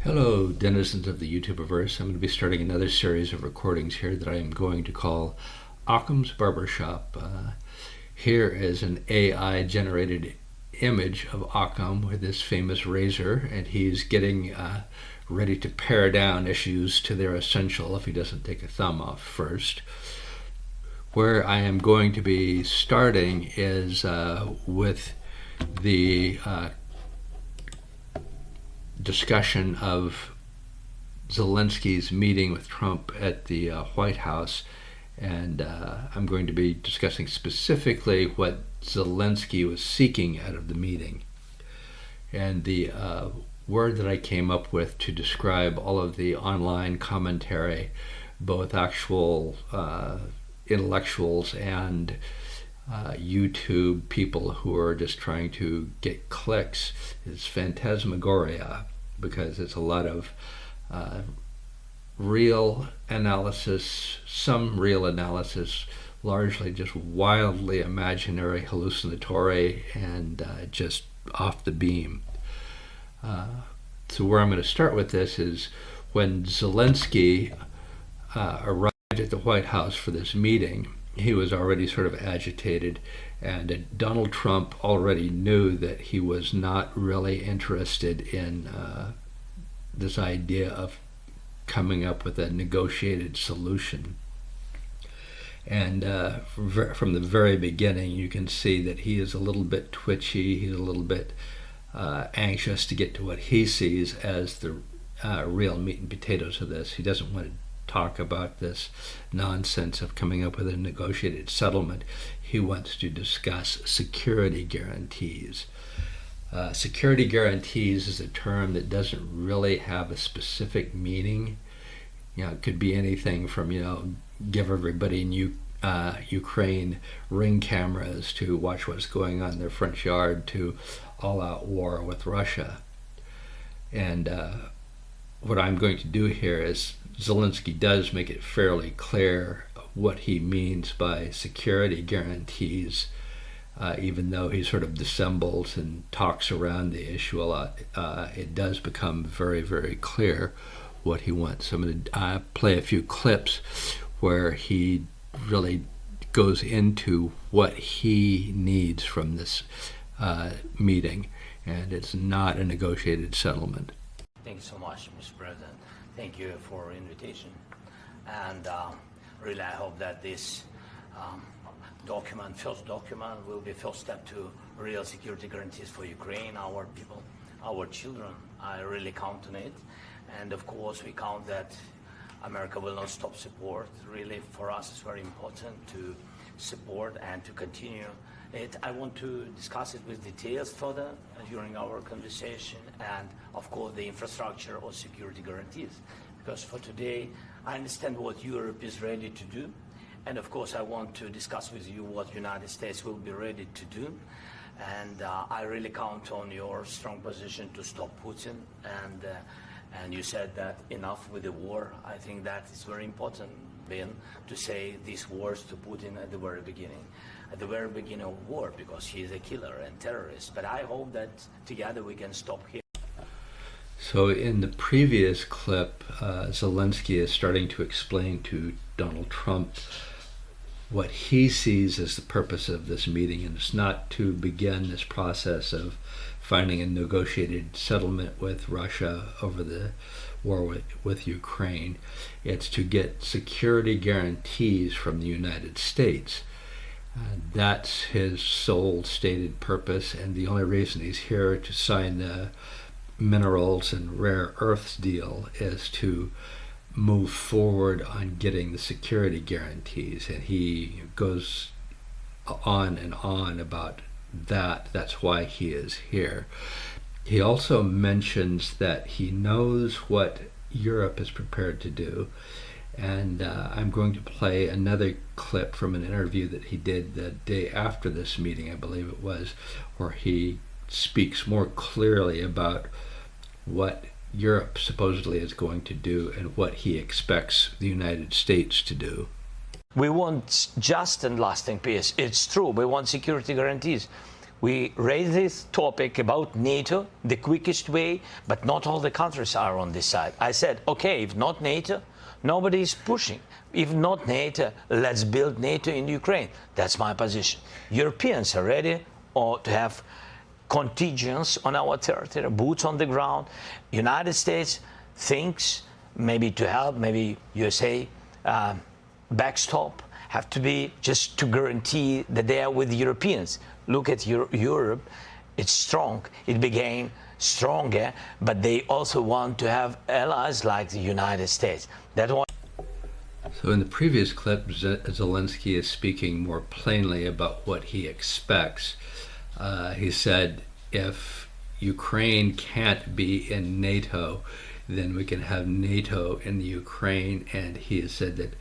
Hello, denizens of the YouTubeverse. I'm going to be starting another series of recordings here that I am going to call Occam's Barbershop. Here is an AI-generated image of Occam with this famous razor, and he's getting ready to pare down issues to their essential if he doesn't take a thumb off first. Where I am going to be starting is with the discussion of Zelensky's meeting with Trump at the White House, and I'm going to be discussing specifically what Zelensky was seeking out of the meeting. And the word that I came up with to describe all of the online commentary, both actual intellectuals and YouTube people who are just trying to get clicks, is phantasmagoria, because it's a lot of real analysis, some real analysis, largely just wildly imaginary, hallucinatory, and just off the beam. So where I'm going to start with this is when Zelensky arrived at the White House for this meeting. He was already sort of agitated, and Donald Trump already knew that he was not really interested in this idea of coming up with a negotiated solution. And from the very beginning, you can see that he is a little bit twitchy. He's a little bit anxious to get to what he sees as the real meat and potatoes of this. He doesn't want to talk about this nonsense of coming up with a negotiated settlement. He wants to discuss security guarantees. Security guarantees is a term that doesn't really have a specific meaning. It could be anything from, give everybody in Ukraine Ring cameras to watch what's going on in their front yard, to all-out war with Russia. And what I'm going to do here is Zelensky does make it fairly clear what he means by security guarantees, even though he sort of dissembles and talks around the issue a lot. It does become very, very clear what he wants. So I'm going to play a few clips where he really goes into what he needs from this meeting, and it's not a negotiated settlement. Thank you so much, Mr. President. Thank you for the invitation. And really, I hope that this first document, will be first step to real security guarantees for Ukraine, our people, our children. I really count on it. And of course, we count that America will not stop support. Really, for us, it's very important to support and to continue it. I want to discuss it with details further during our conversation, and of course the infrastructure or security guarantees, because for today I understand what Europe is ready to do, and of course I want to discuss with you what United States will be ready to do, and I really count on your strong position to stop Putin, and you said that enough with the war. I think that is very important, Ben, to say these words to Putin at the very beginning of war, because he is a killer and terrorist. But I hope that together we can stop him. So in the previous clip, Zelensky is starting to explain to Donald Trump what he sees as the purpose of this meeting, and it's not to begin this process of finding a negotiated settlement with Russia over the war with Ukraine. It's to get security guarantees from the United States. That's his sole stated purpose, and the only reason he's here to sign the minerals and rare earths deal is to move forward on getting the security guarantees. And he goes on and on about that. That's why he is here. He also mentions that he knows what Europe is prepared to do. And I'm going to play another clip from an interview that he did the day after this meeting, I believe it was, where he speaks more clearly about what Europe supposedly is going to do and what he expects the United States to do. We want just and lasting peace. It's true. We want security guarantees. We raised this topic about NATO the quickest way, but not all the countries are on this side. I said, okay, if not NATO, nobody is pushing. If not NATO, let's build NATO in Ukraine. That's my position. Europeans are ready to have contingents on our territory, boots on the ground. United States thinks maybe to help, maybe USA backstop, have to be just to guarantee that they are with the Europeans. Look at Europe, it's strong, it became stronger, but they also want to have allies like the United States. So in the previous clip, Zelenskyy is speaking more plainly about what he expects. He said, if Ukraine can't be in NATO, then we can have NATO in the Ukraine, and he has said that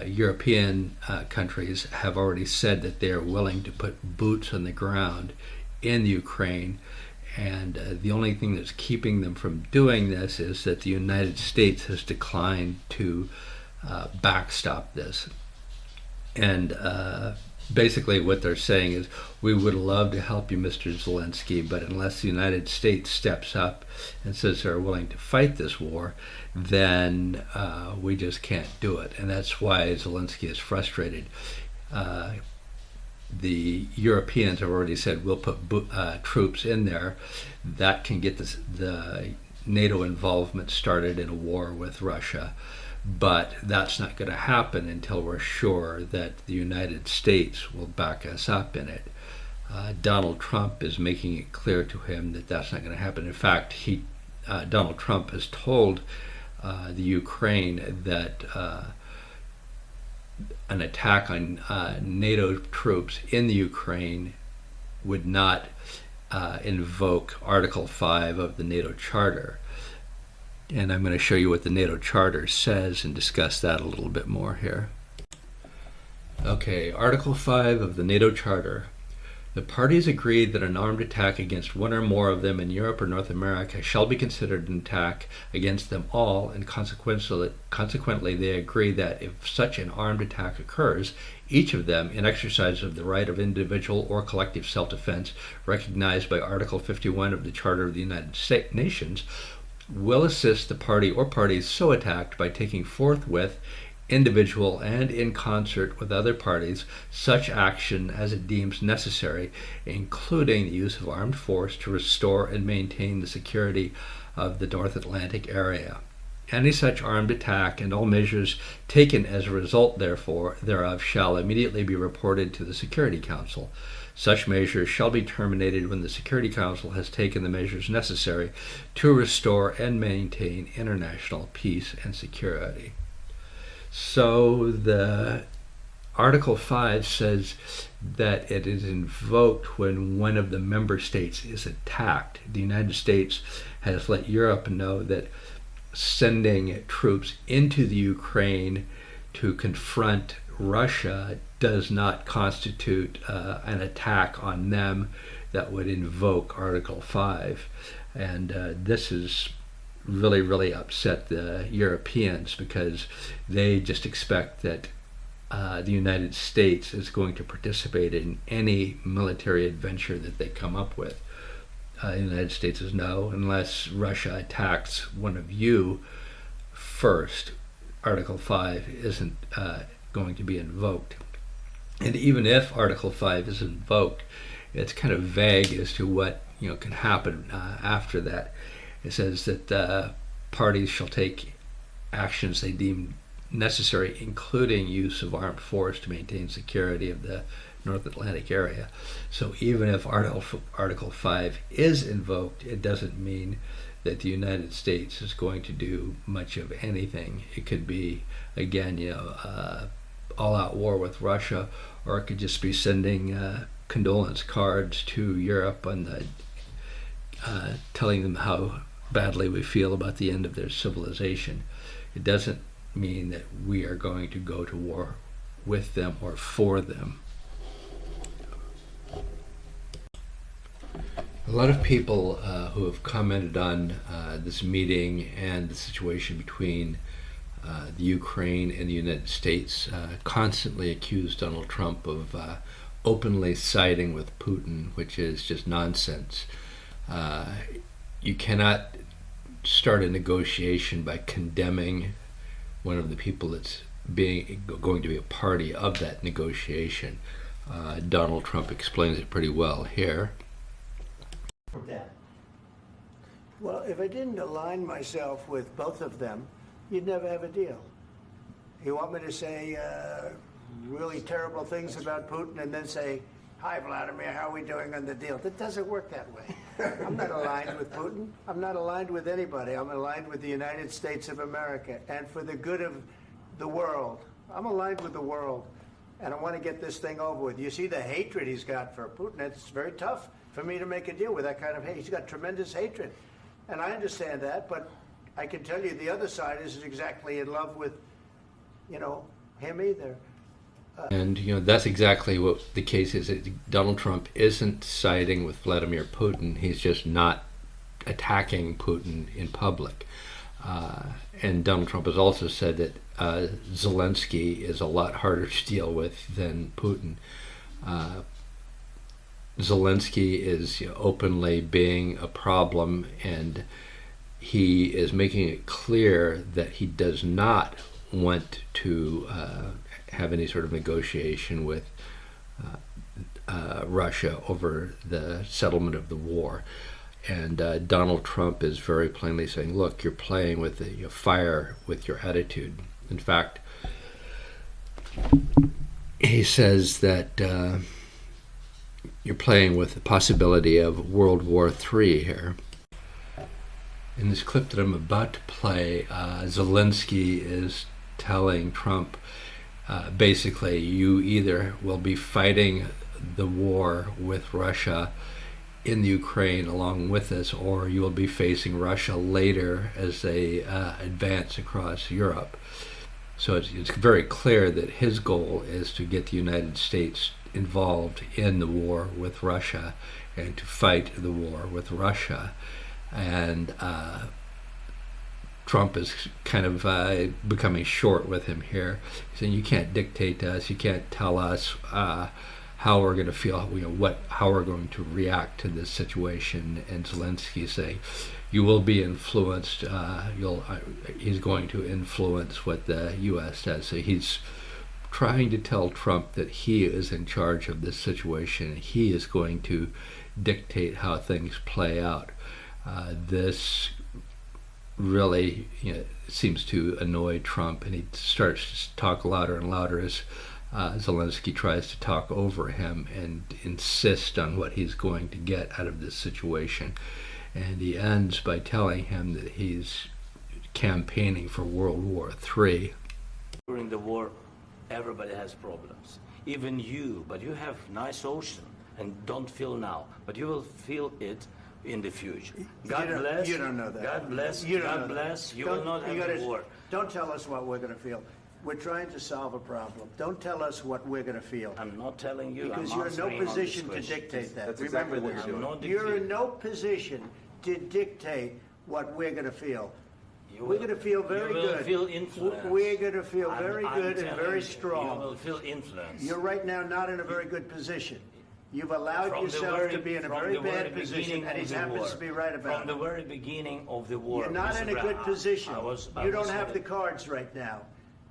European countries have already said that they are willing to put boots on the ground in the Ukraine, and the only thing that's keeping them from doing this is that the United States has declined to backstop this. And basically what they're saying is, we would love to help you, Mr. Zelenskyy, but unless the United States steps up and says they're willing to fight this war, then we just can't do it. And that's why Zelenskyy is frustrated. The Europeans have already said, we'll put troops in there. That can get the NATO involvement started in a war with Russia. But that's not going to happen until we're sure that the United States will back us up in it. Donald Trump is making it clear to him that that's not going to happen. In fact, Donald Trump has told the Ukraine that an attack on NATO troops in the Ukraine would not invoke Article 5 of the NATO Charter. And I'm going to show you what the NATO Charter says and discuss that a little bit more here. Okay, Article 5 of the NATO Charter. The parties agreed that an armed attack against one or more of them in Europe or North America shall be considered an attack against them all, and consequently they agree that if such an armed attack occurs, each of them, in exercise of the right of individual or collective self-defense recognized by Article 51 of the Charter of the United Nations, will assist the party or parties so attacked by taking forthwith, individual and in concert with other parties, such action as it deems necessary, including the use of armed force to restore and maintain the security of the North Atlantic area. Any such armed attack and all measures taken as a result thereof shall immediately be reported to the Security Council. Such measures shall be terminated when the Security Council has taken the measures necessary to restore and maintain international peace and security. So the Article 5 says that it is invoked when one of the member states is attacked. The United States has let Europe know that sending troops into the Ukraine to confront Russia does not constitute an attack on them that would invoke Article 5. And this is really, really upset the Europeans, because they just expect that the United States is going to participate in any military adventure that they come up with. The United States says no, unless Russia attacks one of you first, Article 5 isn't going to be invoked. And even if Article 5 is invoked, it's kind of vague as to what can happen after that. It says that parties shall take actions they deem necessary, including use of armed force to maintain security of the North Atlantic area. So even if Article 5 is invoked, it doesn't mean that the United States is going to do much of anything. It could be, again, all-out war with Russia, or it could just be sending condolence cards to Europe and telling them how badly we feel about the end of their civilization. It doesn't mean that we are going to go to war with them or for them. A lot of people who have commented on this meeting and the situation between the Ukraine and the United States constantly accuse Donald Trump of openly siding with Putin, which is just nonsense. You cannot start a negotiation by condemning one of the people that's going to be a party of that negotiation. Donald Trump explains it pretty well here. Well, if I didn't align myself with both of them, you'd never have a deal. You want me to say really terrible things about Putin and then say, "Hi, Vladimir, how are we doing on the deal?" That doesn't work that way. I'm not aligned with Putin. I'm not aligned with anybody. I'm aligned with the United States of America and for the good of the world. I'm aligned with the world, and I want to get this thing over with. You see the hatred he's got for Putin. It's very tough for me to make a deal with that kind of hate. He's got tremendous hatred, and I understand that, but I can tell you the other side isn't exactly in love with, him either. And that's exactly what the case is. Donald Trump isn't siding with Vladimir Putin. He's just not attacking Putin in public. And Donald Trump has also said that Zelenskyy is a lot harder to deal with than Putin. Zelenskyy is openly being a problem, and he is making it clear that he does not want to have any sort of negotiation with Russia over the settlement of the war. And Donald Trump is very plainly saying, look, you're playing with the fire with your attitude. In fact, he says that you're playing with the possibility of World War III here. In this clip that I'm about to play, Zelenskyy is telling Trump, basically, you either will be fighting the war with Russia in the Ukraine along with us, or you will be facing Russia later as they advance across Europe. So it's very clear that his goal is to get the United States involved in the war with Russia and to fight the war with Russia. And Trump is kind of becoming short with him here. He's saying, you can't dictate to us, you can't tell us how we're going to feel, how we're going to react to this situation. And Zelenskyy saying, you will be influenced. He's going to influence what the U.S. does. So he's trying to tell Trump that he is in charge of this situation. He is going to dictate how things play out. This really seems to annoy Trump, and he starts to talk louder and louder as Zelenskyy tries to talk over him and insist on what he's going to get out of this situation. And he ends by telling him that he's campaigning for World War III. During the war, everybody has problems. Even you, but you have nice ocean and don't feel now, but you will feel it in the future. God bless. You don't know that. God bless. You don't God know bless. that. You will not have the war. Don't tell us what we're going to feel. We're trying to solve a problem. Don't tell us what we're going to feel. I'm not telling you. Because I'm you're in no answering on position this to question. dictate that. That's Remember exactly what this. you're doing. not You're dictating. in no position to dictate what we're going to feel. You We're will- going to feel very you will good. Feel influence. We're going to feel very I'm good and telling very you, strong. You will feel influence. You're right now not in a very good position. You've allowed From the yourself very- to be in a from very the very bad position, beginning and he of the happens war. to be right about From the it. very beginning of the war. You're not Mr. in a Brown, good position. I You was don't have the saying- cards right now.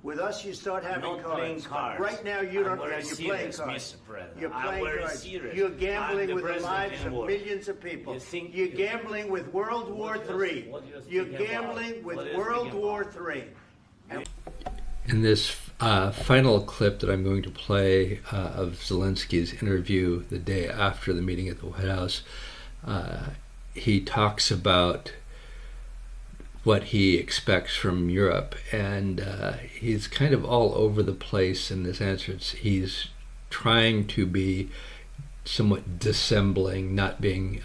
With us, you start having not cards. playing cards. Right now, you I'm don't. very You're playing serious, cards. Mr. President. You're I'm playing very cards. serious. You're I'm gambling the with the president lives in of war. millions of people. You think- You're gambling with World War What do you- III. what do you You're think about? gambling with What do you World think War about? III. In this final clip that I'm going to play of Zelenskyy's interview the day after the meeting at the White House, he talks about what he expects from Europe, and he's kind of all over the place in this answer. He's trying to be somewhat dissembling, not being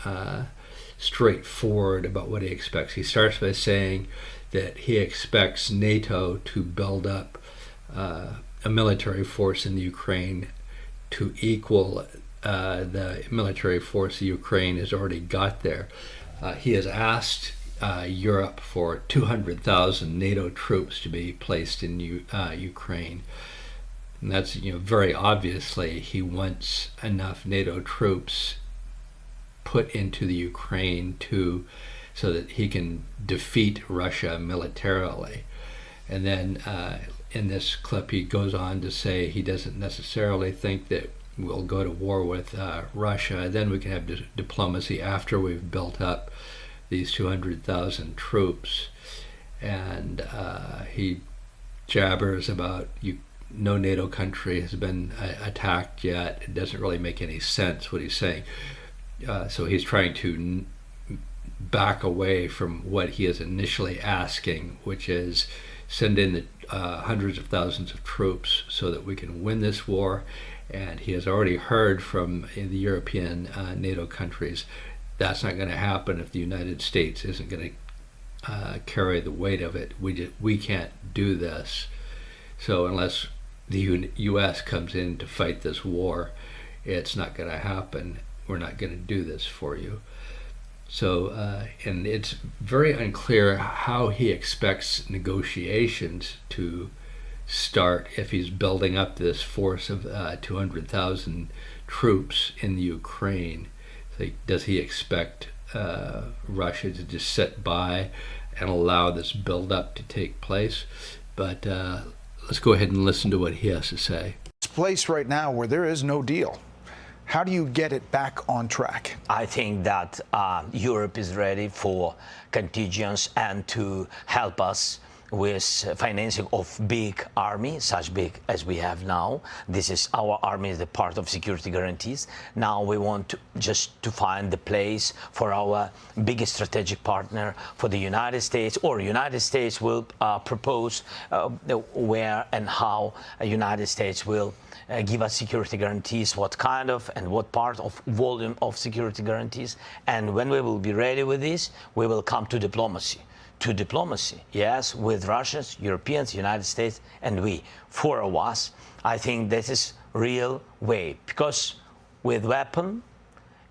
straightforward about what he expects. He starts by saying that he expects NATO to build up a military force in the Ukraine to equal the military force the Ukraine has already got there. He has asked Europe for 200,000 NATO troops to be placed in Ukraine. And that's, very obviously he wants enough NATO troops put into the Ukraine so that he can defeat Russia militarily. And then in this clip, he goes on to say he doesn't necessarily think that we'll go to war with Russia. Then we can have diplomacy after we've built up these 200,000 troops. And he jabbers about no NATO country has been attacked yet. It doesn't really make any sense what he's saying. So he's trying to back away from what he is initially asking, which is send in the hundreds of thousands of troops so that we can win this war. And he has already heard from the European NATO countries that's not going to happen if the United States isn't going to carry the weight of it. We can't do this. So unless the U.S. comes in to fight this war, it's not going to happen. We're not going to do this for you. So, and it's very unclear how he expects negotiations to start if he's building up this force of 200,000 troops in the Ukraine. Does he expect Russia to just sit by and allow this buildup to take place? But let's go ahead and listen to what he has to say. This place right now where there is no deal. How do you get it back on track? I think that Europe is ready for contingents and to help us with financing of big army, such big as we have now. This is our army is the part of security guarantees. Now we want to find the place for our biggest strategic partner, for the United States, or United States will propose where and how United States will give us security guarantees, what kind of and what part of volume of security guarantees. And when we will be ready with this, we will come to diplomacy. Yes, with Russians, Europeans, United States, and we, four of us. I think this is real way, because with weapon,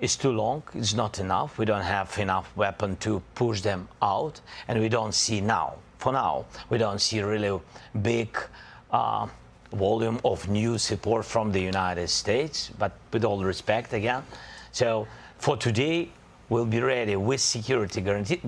it's too long, it's not enough. We don't have enough weapon to push them out, and we don't see now, for now, we don't see really big volume of new support from the United States, but with all respect again. So for today, we'll be ready with security guarantee.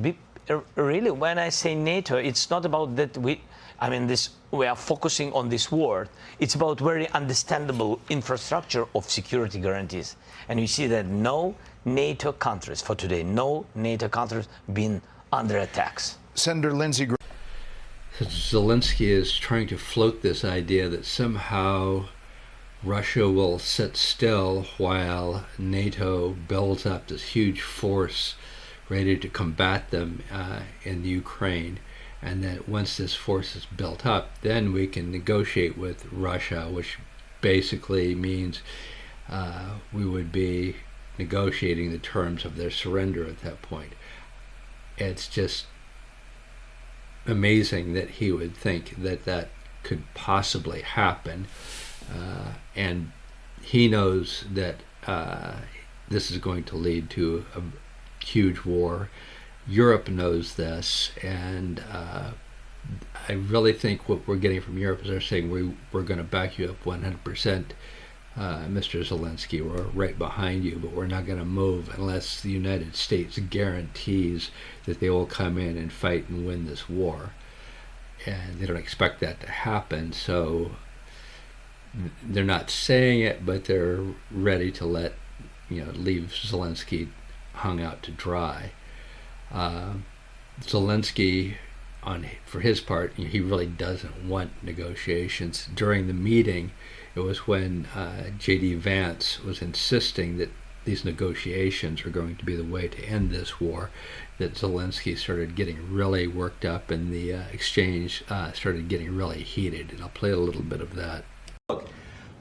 Really, when I say NATO, it's not about that we are focusing on this word. It's about very understandable infrastructure of security guarantees. And you see that no NATO countries, for today, no NATO countries been under attacks. Senator Lindsey Graham. Zelenskyy is trying to float this idea that somehow Russia will sit still while NATO builds up this huge force ready to combat them in the Ukraine, and that once this force is built up, then we can negotiate with Russia, which basically means we would be negotiating the terms of their surrender at that point. It's just amazing that he would think that that could possibly happen, and he knows that this is going to lead to a huge war. Europe knows this, and I really think what we're getting from Europe is they're saying we're going to back you up 100%, Mr. Zelenskyy. We're right behind you, but we're not going to move unless the United States guarantees that they will come in and fight and win this war. And they don't expect that to happen, so they're not saying it, but they're ready to leave Zelenskyy hung out to dry. Zelenskyy, for his part, he really doesn't want negotiations. During the meeting, it was when J.D. Vance was insisting that these negotiations are going to be the way to end this war, that Zelenskyy started getting really worked up, and the exchange started getting really heated. And I'll play a little bit of that. Look,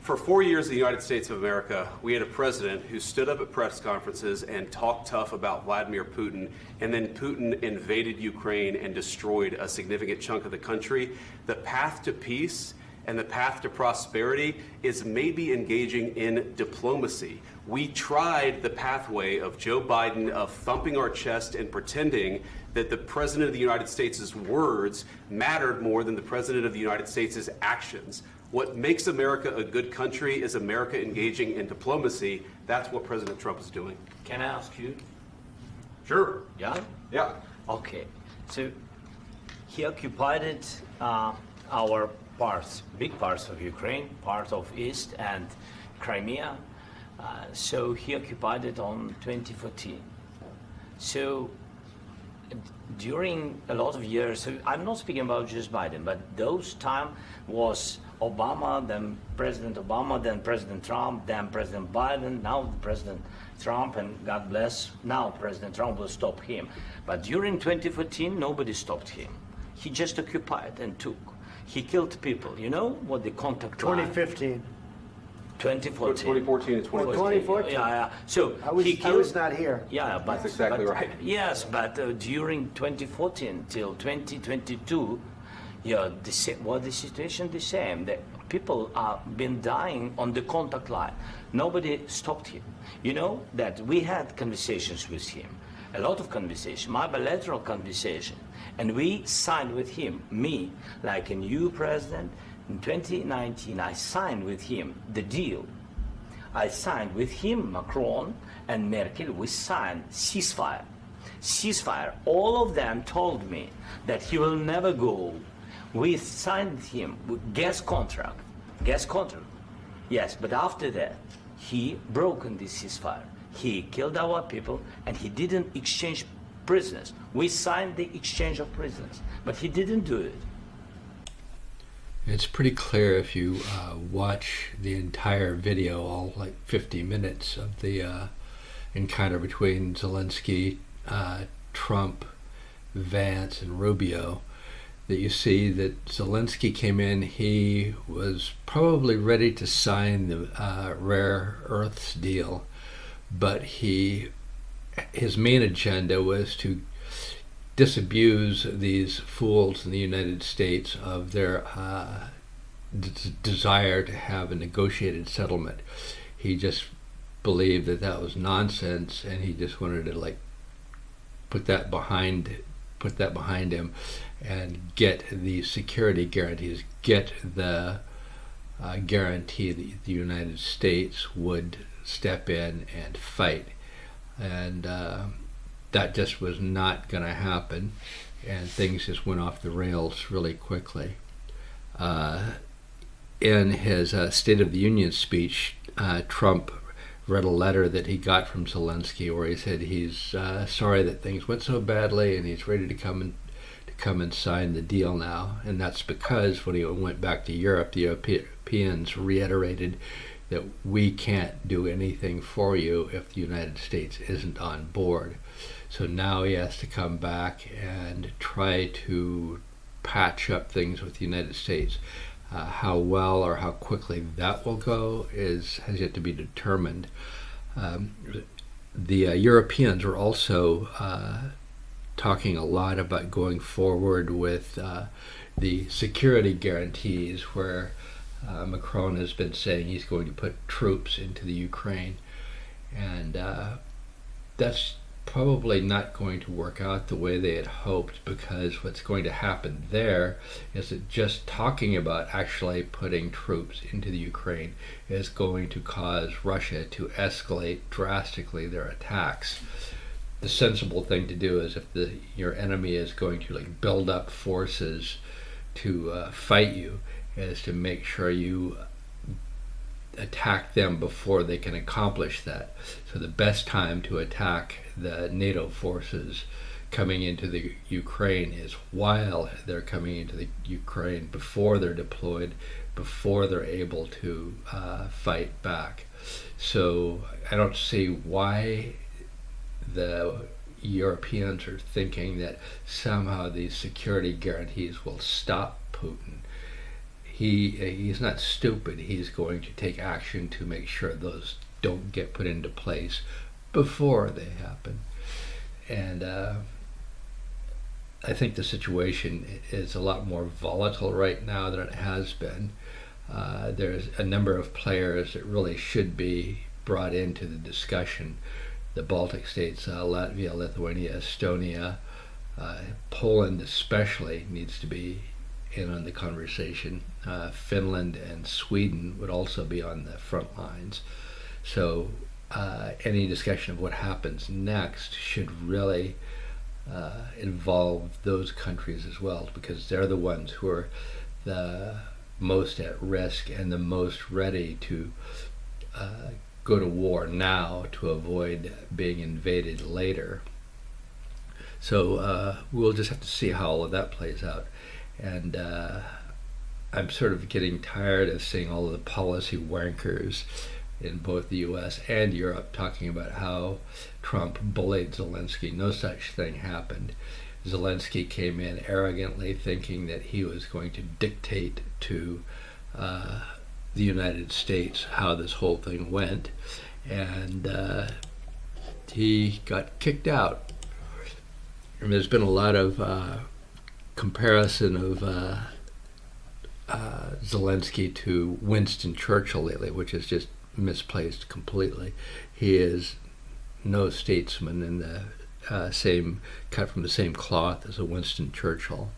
for 4 years in the United States of America, we had a president who stood up at press conferences and talked tough about Vladimir Putin, and then Putin invaded Ukraine and destroyed a significant chunk of the country. The path to peace and the path to prosperity is maybe engaging in diplomacy. We tried the pathway of Joe Biden, of thumping our chest and pretending that the President of the United States' words mattered more than the President of the United States' actions. What makes America a good country is America engaging in diplomacy. That's what President Trump is doing. Can I ask you? Sure. Yeah? Yeah. Okay. So he occupied our parts, big parts of Ukraine, part of East and Crimea. So he occupied it on 2014. So during a lot of years, so I'm not speaking about just Biden, but those time was Obama, then President Obama, then President Trump, then President Biden, now President Trump, and God bless, now President Trump will stop him. But during 2014, nobody stopped him. He just occupied and took. He killed people. You know what the contact line? 2015. 2014. 2014 and 2015. 2014. Yeah. So I was not here. Yeah, but That's exactly right. Yes, but during 2014 till 2022, yeah, the situation the same. The people are been dying on the contact line. Nobody stopped him. You know that we had conversations with him, a lot of conversation, my bilateral conversation, and we signed with him, me, like a new president. In 2019, I signed with him the deal. I signed with him, Macron and Merkel, we signed ceasefire. Ceasefire. All of them told me that he will never go. We signed him with gas contract. Gas contract. Yes, but after that, he broken this ceasefire. He killed our people and he didn't exchange prisoners. We signed the exchange of prisoners, but he didn't do it. It's pretty clear if you watch the entire video, all like 50 minutes of the encounter between Zelenskyy, Trump, Vance, and Rubio, that you see that Zelenskyy came in, he was probably ready to sign the rare earths deal, but his main agenda was to disabuse these fools in the United States of their desire to have a negotiated settlement. He just believed that that was nonsense, and he just wanted to like put that behind him and get the security guarantees, get the guarantee that the United States would step in and fight, and that just was not going to happen, and things just went off the rails really quickly. In his State of the Union speech, Trump read a letter that he got from Zelenskyy where he said he's sorry that things went so badly and he's ready to come and sign the deal now. And that's because when he went back to Europe, the Europeans reiterated that we can't do anything for you if the United States isn't on board. So now he has to come back and try to patch up things with the United States. How well or how quickly that will go has yet to be determined. The Europeans are also talking a lot about going forward with the security guarantees, where Macron has been saying he's going to put troops into the Ukraine, and that's probably not going to work out the way they had hoped, because what's going to happen there is that just talking about actually putting troops into the Ukraine is going to cause Russia to escalate drastically their attacks. The sensible thing to do is if your enemy is going to like build up forces to fight you, is to make sure you attack them before they can accomplish that. So the best time to attack the NATO forces coming into the Ukraine is while they're coming into the Ukraine, before they're deployed, before they're able to fight back. So I don't see why the Europeans are thinking that somehow these security guarantees will stop Putin. He's not stupid. He's going to take action to make sure those don't get put into place before they happen. And I think the situation is a lot more volatile right now than it has been. There's a number of players that really should be brought into the discussion. The Baltic states, Latvia, Lithuania, Estonia, Poland especially needs to be in on the conversation. Finland and Sweden would also be on the front lines. So any discussion of what happens next should really involve those countries as well, because they're the ones who are the most at risk and the most ready to go to war now to avoid being invaded later. So we'll just have to see how all of that plays out. And I'm sort of getting tired of seeing all of the policy wankers in both the US and Europe talking about how Trump bullied Zelensky. No such thing happened. Zelensky came in arrogantly thinking that he was going to dictate to the United States how this whole thing went, and he got kicked out. And there's been a lot of comparison of Zelensky to Winston Churchill lately, which is just misplaced completely. He is no statesman in the same cut from the same cloth as a Winston Churchill.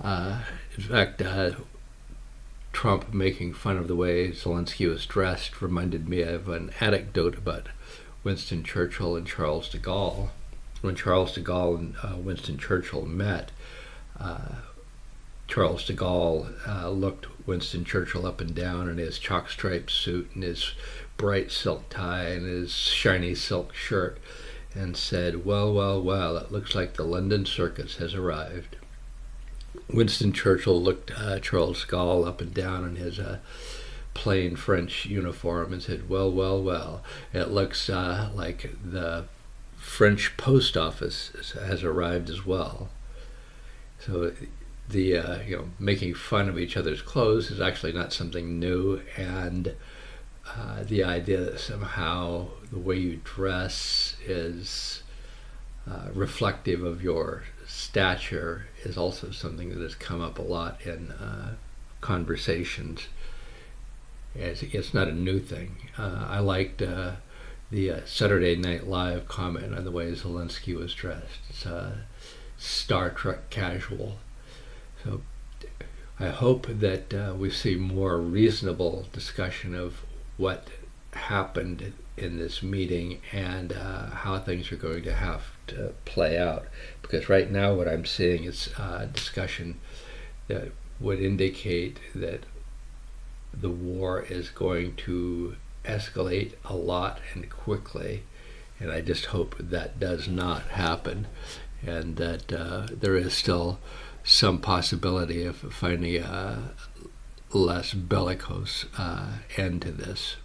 In fact, Trump making fun of the way Zelensky was dressed reminded me of an anecdote about Winston Churchill and Charles de Gaulle. When Charles de Gaulle and Winston Churchill met, Charles de Gaulle looked Winston Churchill up and down in his chalk-striped suit and his bright silk tie and his shiny silk shirt and said, "Well, well, well, it looks like the London Circus has arrived." Winston Churchill looked Charles de Gaulle up and down in his plain French uniform and said, "Well, well, well, it looks like the French post office has arrived as well." So the making fun of each other's clothes is actually not something new, and the idea that somehow the way you dress is reflective of your stature is also something that has come up a lot in conversations. It's not a new thing. I liked the Saturday Night Live comment on the way Zelensky was dressed. It's Star Trek casual. So I hope that we see more reasonable discussion of what happened in this meeting and how things are going to have to play out. Because right now what I'm seeing is discussion that would indicate that the war is going to escalate a lot and quickly. And I just hope that does not happen, and that there is still some possibility of finding a less bellicose end to this.